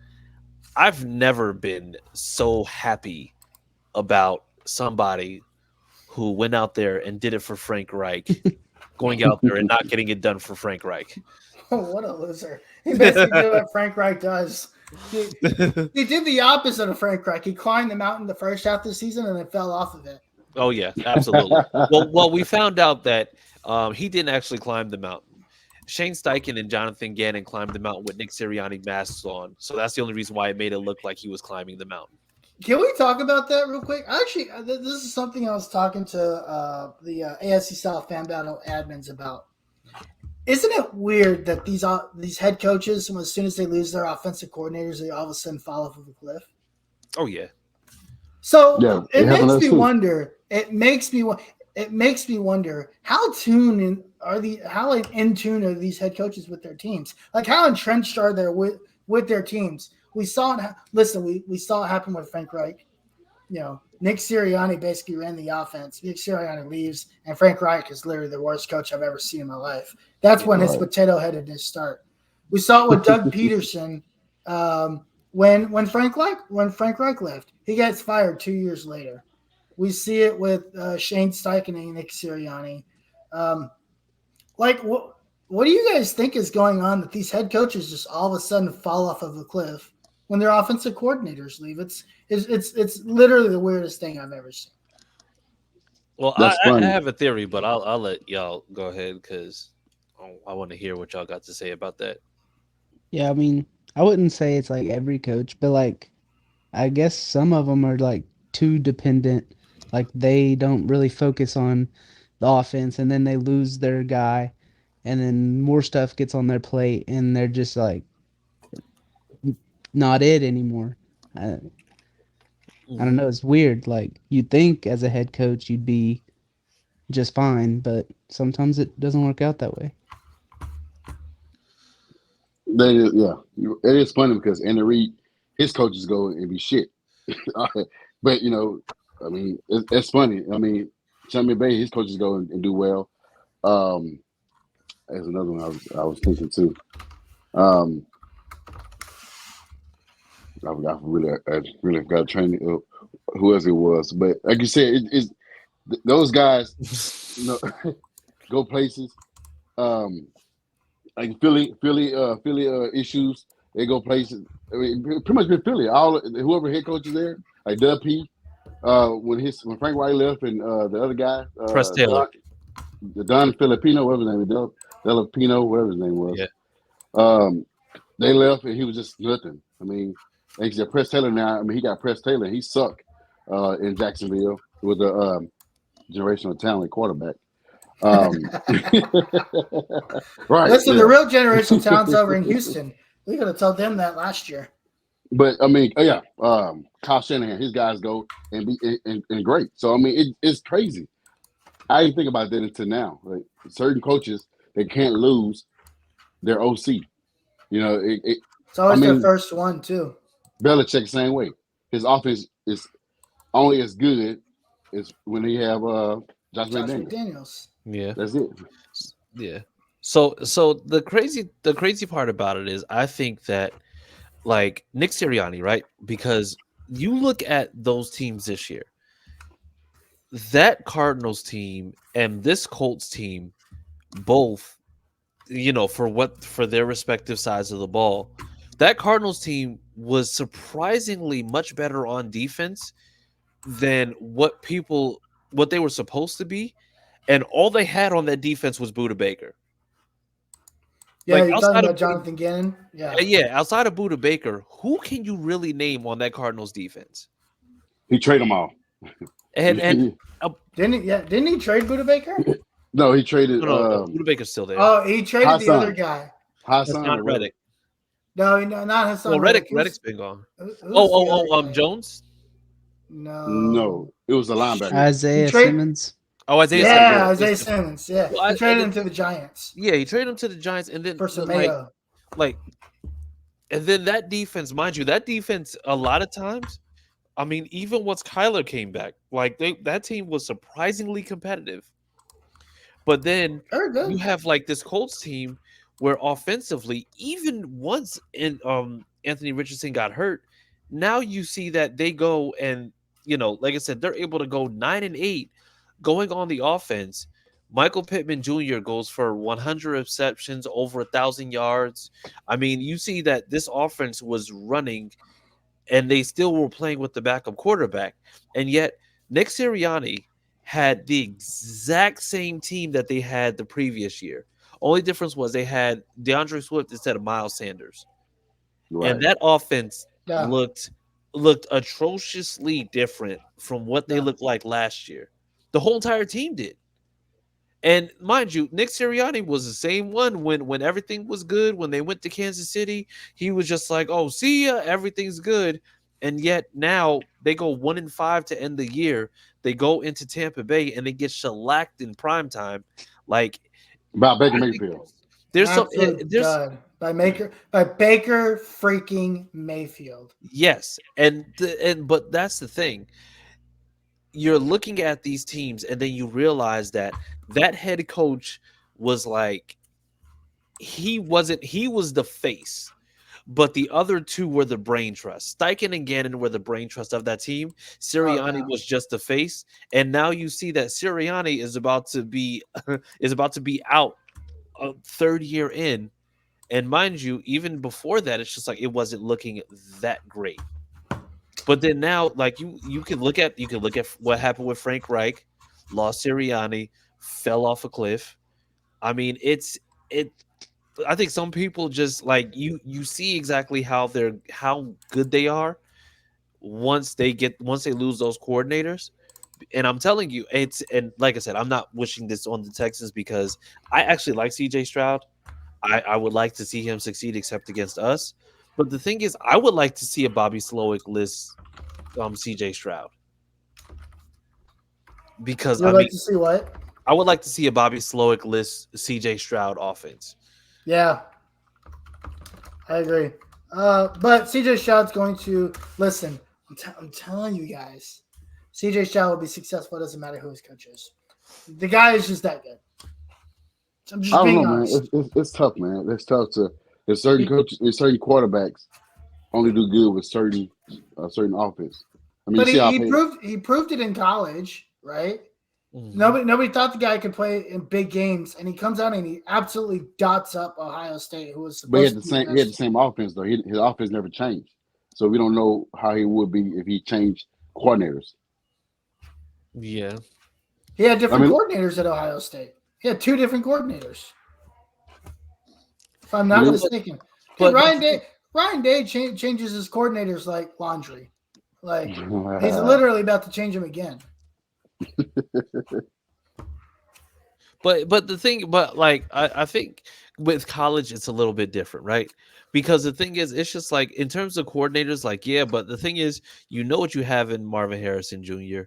I've never been so happy about somebody who went out there and did it for Frank Reich, going out there and not getting it done for Frank Reich. Oh, what a loser. He basically did what Frank Reich does. He did the opposite of Frank Reich. He climbed the mountain the first half of the season and then fell off of it. Oh, yeah, absolutely. well, we found out that he didn't actually climb the mountain. Shane Steichen and Jonathan Gannon climbed the mountain with Nick Sirianni masks on. So that's the only reason why it made it look like he was climbing the mountain. Can we talk about that real quick? Actually, this is something I was talking to the AFC South Fan Battle admins about. Isn't it weird that these head coaches, as soon as they lose their offensive coordinators, they all of a sudden fall off of a cliff? Oh yeah. So Yeah, it makes us me too. wonder. It makes me wonder how in tune are these head coaches with their teams? Like how entrenched are they with their teams? We saw it. Listen, we saw it happen with Frank Reich. You know, Nick Sirianni basically ran the offense. Nick Sirianni leaves, and Frank Reich is literally the worst coach I've ever seen in my life. That's when his potato-headedness start. We saw it with Doug Peterson when Frank Reich left. He gets fired 2 years later. We see it with Shane Steichen and Nick Sirianni. What do you guys think is going on that these head coaches just all of a sudden fall off of a cliff when their offensive coordinators leave? It's literally the weirdest thing I've ever seen. Well, I have a theory, but I'll let y'all go ahead because I want to hear what y'all got to say about that. Yeah, I mean, I wouldn't say it's like every coach, but like, I guess some of them are like too dependent. Like they don't really focus on the offense, and then they lose their guy, and then more stuff gets on their plate, and they're just like not it anymore. I don't know. It's weird. Like you'd think as a head coach you'd be just fine, but sometimes it doesn't work out that way. It is funny because Andy Reid, his coaches go and be shit. But I mean, it's funny. I mean, Tampa Bay, his coaches go and do well. There's another one I was thinking too. I really got to train who else it was, but like you said, it's those guys, go places. Like Philly issues, they go places. I mean, pretty much been Philly. Whoever head coach is there, like Dub P. When Frank White left and the other guy, Press Taylor, Don Filipino, whatever his name was, Delapino, whatever his name was. Yeah. They left and he was just nothing. I mean, like you said, Press Taylor now. I mean, he got Press Taylor. He sucked in Jacksonville with a generational talent quarterback. Right. Listen, the real generational talent's over in Houston. We could have told them that last year. But I mean, Kyle Shanahan, his guys go and be and great. So I mean, it's crazy. I didn't think about that until now. Like certain coaches, they can't lose their OC. It's always their first one too. Belichick, same way. His offense is only as good as when they have Josh McDaniels. Yeah, that's it. Yeah. So the crazy part about it is I think that like Nick Sirianni, right? Because you look at those teams this year, that Cardinals team and this Colts team, both, for their respective sides of the ball, that Cardinals team was surprisingly much better on defense than what they were supposed to be. And all they had on that defense was Budda Baker. Yeah, you're talking about Jonathan Gannon? Yeah, outside of Budda Baker, who can you really name on that Cardinals defense? He traded them all. And didn't he trade Budda Baker? No, he traded. No, Budda Baker's still there. Oh, he traded Hassan. The other guy. Hassan, not Reddick. No, not Hassan. Well, Reddick's been gone. Jones? No, it was a linebacker. Isaiah Simmons. Oh, Isaiah Simmons. Yeah, Isaiah Simmons. Yeah, well, he traded him to the Giants. Yeah, he traded him to the Giants, and then for some mayo. And then that defense, mind you, a lot of times, I mean, even once Kyler came back, that team was surprisingly competitive. But then you have this Colts team where offensively, even once Anthony Richardson got hurt, now you see that they go and like I said, they're able to go 9-8. Going on the offense, Michael Pittman Jr. goes for 100 receptions, over 1,000 yards. I mean, you see that this offense was running, and they still were playing with the backup quarterback. And yet, Nick Sirianni had the exact same team that they had the previous year. Only difference was they had DeAndre Swift instead of Miles Sanders. Right. And that offense looked looked atrociously different from what they looked like last year. The whole entire team did. And mind you, Nick Sirianni was the same one when everything was good. When they went to Kansas City, he was just like, "Oh, see ya, everything's good." And yet now they go 1-5 to end the year. They go into Tampa Bay and they get shellacked in prime time. Like About Baker Mayfield. There's some Absolute there's dud by Baker freaking Mayfield. yes, but that's the thing. You're looking at these teams and then you realize that head coach was like he was the face, but the other two were the brain trust. Steichen and Gannon were the brain trust of that team. Sirianni was just the face, and now you see that Sirianni is about to be out a third year in, and mind you, even before that, it's just like it wasn't looking that great. But then now, like you can look at what happened with Frank Reich, lost Sirianni, fell off a cliff. I mean, I think some people just like you see exactly how good they are once they lose those coordinators. And I'm telling you, and like I said, I'm not wishing this on the Texans because I actually like CJ Stroud. I would like to see him succeed, except against us. But the thing is, I would like to see a Bobby Slowick list CJ Stroud. Because You'd like to see what? I would like to see a Bobby Slowick list CJ Stroud offense. Yeah, I agree. But CJ Stroud's going to listen. I'm telling you guys, CJ Stroud will be successful. It doesn't matter who his coach is. The guy is just that good. I'm just being honest. Man. It's tough, man. It's tough to. There's certain coaches and certain quarterbacks only do good with certain offense. I mean, but he proved it in college, right? Mm-hmm. Nobody thought the guy could play in big games, and he comes out and he absolutely dots up Ohio State, who was supposed he had the same offense though. His offense never changed, so we don't know how he would be if he changed coordinators. Yeah, he had different coordinators at Ohio State. He had 2 different coordinators, if I'm not mistaken. But Ryan Day changes his coordinators like laundry. Like he's literally about to change them again. But the thing, I think with college it's a little bit different, right? Because the thing is, it's just like in terms of coordinators, like but the thing is, you know what you have in Marvin Harrison Jr.,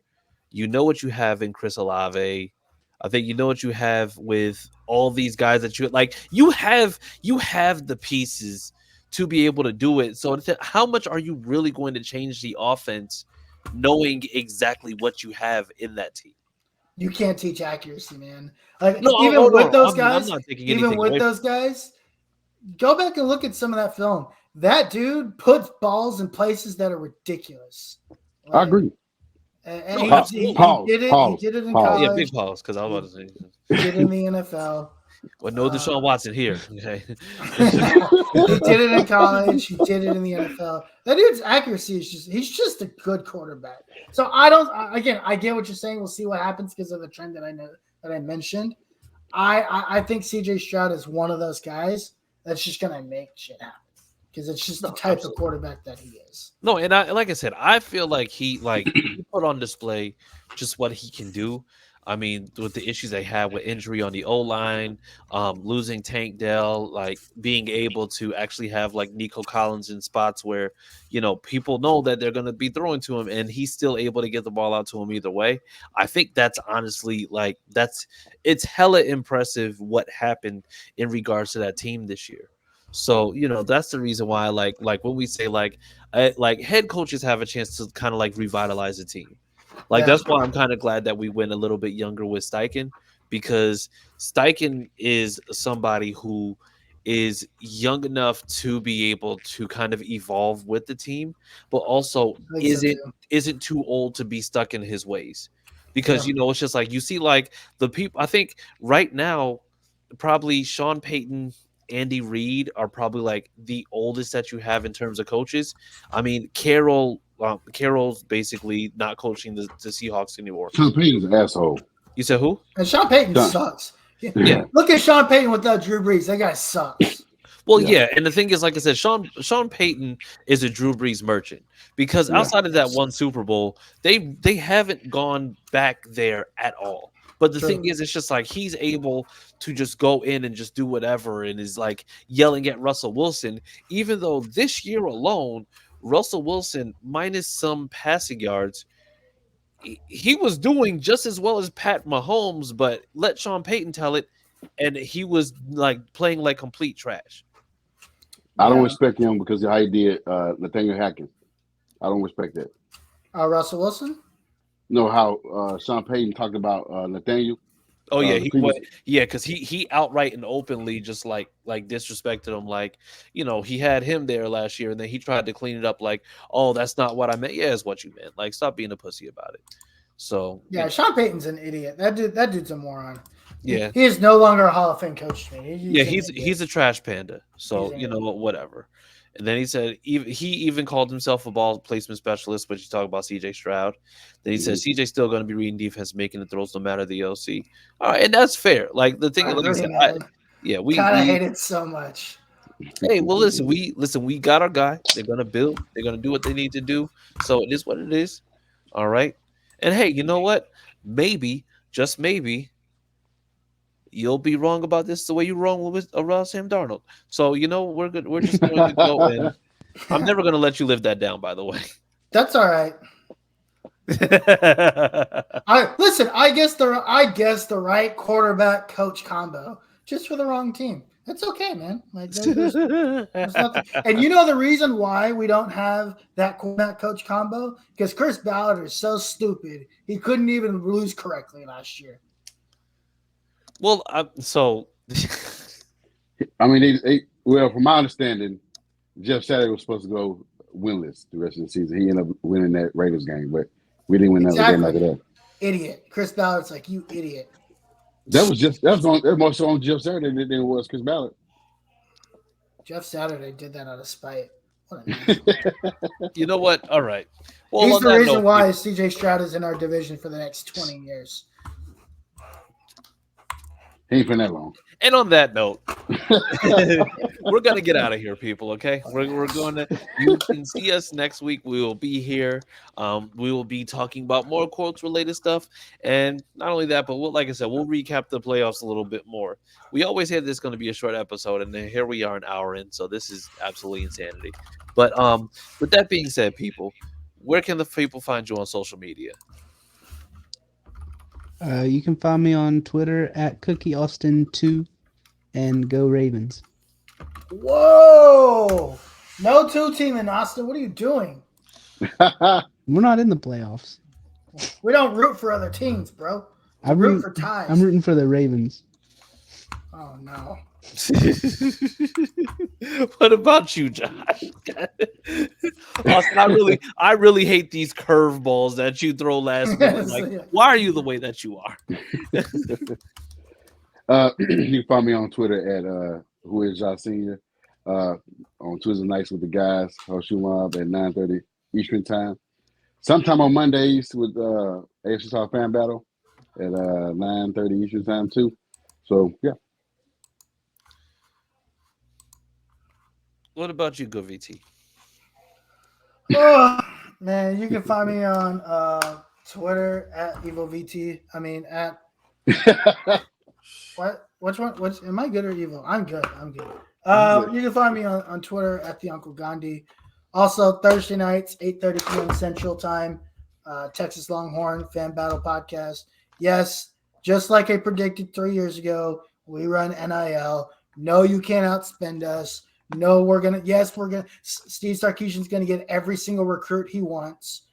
you know what you have in Chris Olave. I think you know what you have with all these guys that you like. You have the pieces to be able to do it. So how much are you really going to change the offense, knowing exactly what you have in that team? You can't teach accuracy, man. Like those guys, those guys, go back and look at some of that film. That dude puts balls in places that are ridiculous. Like, I agree. And he did it in college. Yeah, big pause, because I was about to say. He did it in the NFL. Well, no Deshaun Watson here. Okay. He did it in college. He did it in the NFL. That dude's accuracy is he's just a good quarterback. So I get what you're saying. We'll see what happens because of the trend that I mentioned. I think CJ Stroud is one of those guys that's just gonna make shit happen. Because it's just the type of quarterback that he is. No, and like I said, I feel like he put on display just what he can do. I mean, with the issues they had with injury on the O-line, losing Tank Dell, like being able to actually have like Nico Collins in spots where, people know that they're going to be throwing to him and he's still able to get the ball out to him either way. I think that's honestly it's hella impressive what happened in regards to that team this year. So, that's the reason why like when we say like head coaches have a chance to kind of like revitalize the team. That's why I'm kind of glad that we went a little bit younger with Steichen, because Steichen is somebody who is young enough to be able to kind of evolve with the team, but also isn't too old to be stuck in his ways. Because, it's just like you see like the people, I think right now, probably Sean Payton, Andy Reid are probably like the oldest that you have in terms of coaches. I mean, Carroll's basically not coaching the Seahawks anymore. Sean Payton's an asshole. You said who? And Sean Payton sucks. Yeah. Look at Sean Payton without Drew Brees. That guy sucks. Well, yeah, and the thing is, like I said, Sean Payton is a Drew Brees merchant because outside of that one Super Bowl, they haven't gone back there at all. But the thing is, it's just like he's able to just go in and just do whatever, and is like yelling at Russell Wilson. Even though this year alone, Russell Wilson minus some passing yards, he was doing just as well as Pat Mahomes. But let Sean Payton tell it, and he was like playing like complete trash. I don't respect him because of how he did Nathaniel Hackett. I don't respect that. Russell Wilson? No, how Sean Payton talked about Nathaniel. Oh yeah, because he outright and openly just like disrespected him. Like, he had him there last year, and then he tried to clean it up. Like, oh, that's not what I meant. Yeah, it's what you meant. Like, stop being a pussy about it. So yeah, Sean Payton's an idiot. That dude's a moron. Yeah, he is no longer a Hall of Fame coach to me. He's a trash panda. So whatever. And then he said he even called himself a ball placement specialist, but you talk about CJ Stroud. Then he said CJ's still going to be reading defense, making the throws no matter the OC. All right, and that's fair. Like the thing, like I said, we kind of hate it so much. Hey, well, listen, we got our guy. They're gonna build. They're gonna do what they need to do. So it is what it is. All right. And hey, you know what? Maybe, just maybe, you'll be wrong about this the way you're wrong with Sam Darnold. So we're good. We're just going to go in. I'm never going to let you live that down. By the way, that's all right. I guess the right quarterback coach combo just for the wrong team. It's okay, man. Like there's nothing. And the reason why we don't have that quarterback coach combo? Because Chris Ballard is so stupid. He couldn't even lose correctly last year. Well, I mean, from my understanding, Jeff Saturday was supposed to go winless the rest of the season. He ended up winning that Raiders game, but we didn't win another game after that. Idiot. Chris Ballard's like, you idiot. That was more so on Jeff Saturday than it was Chris Ballard. Jeff Saturday did that out of spite. You know what? All right. Well, he's the reason why CJ Stroud is in our division for the next 20 years. He ain't been that long. And on that note, we're gonna get out of here, people. Okay, we're going to. You can see us next week. We will be here. We will be talking about more Colts related stuff, and not only that, but like I said, we'll recap the playoffs a little bit more. We always had this going to be a short episode, and then here we are, an hour in. So this is absolutely insanity. But with that being said, people, where can the people find you on social media? You can find me on Twitter at CookieAustin2 and Go Ravens. Whoa! No 2-team in Austin. What are you doing? We're not in the playoffs. We don't root for other teams, bro. We root for ties. I'm rooting for the Ravens. Oh, no. What about you, Josh? Austin, I really hate these curveballs that you throw last minute. Like, why are you the way that you are? You can find me on Twitter at Who Is Josh Senior. On Tuesday nights with the guys, HorseShoe Mob at 9:30 Eastern Time. Sometime on Mondays with AFC South Fan Battle at 9:30 Eastern Time too. So yeah. What about you, Go VT? Oh, man, you can find me on Twitter at EvilVT. I mean at what? Which one? Am I good or evil? I'm good. You can find me on Twitter at the Uncle Gandhi. Also Thursday nights, 8:30 p.m. Central Time, Texas Longhorn Fan Battle Podcast. Yes, just like I predicted 3 years ago, we run NIL. No, you can't outspend us. No, we're gonna. Steve Sarkisian's gonna get every single recruit he wants,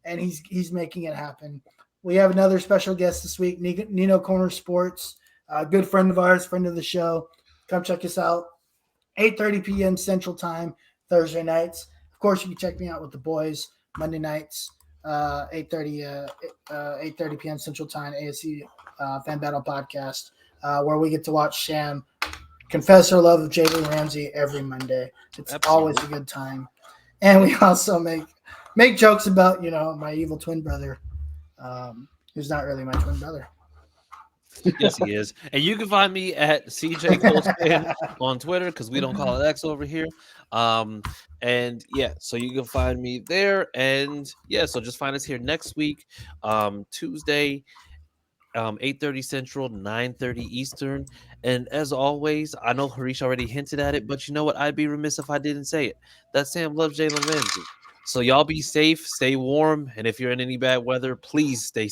and he's making it happen. We have another special guest this week, Nino Corner Sports, a good friend of ours, friend of the show. Come check us out. 8:30 p.m. Central Time, Thursday nights. Of course, you can check me out with the boys Monday nights, 8:30 p.m. Central Time, ASC Fan Battle Podcast, where we get to watch Sham confess our love of Jalen Ramsey every Monday. It's always a good time. And we also make jokes about, my evil twin brother, who's not really my twin brother. Yes, he is. And you can find me at CJ Colspan on Twitter because we don't call it X over here. And yeah, so you can find me there. And yeah, so just find us here next week, Tuesday, 8:30 Central, 9:30 Eastern. And as always, I know Harish already hinted at it, but you know what? I'd be remiss if I didn't say it. That Sam loves Jalen Ramsey. So y'all be safe, stay warm, and if you're in any bad weather, please stay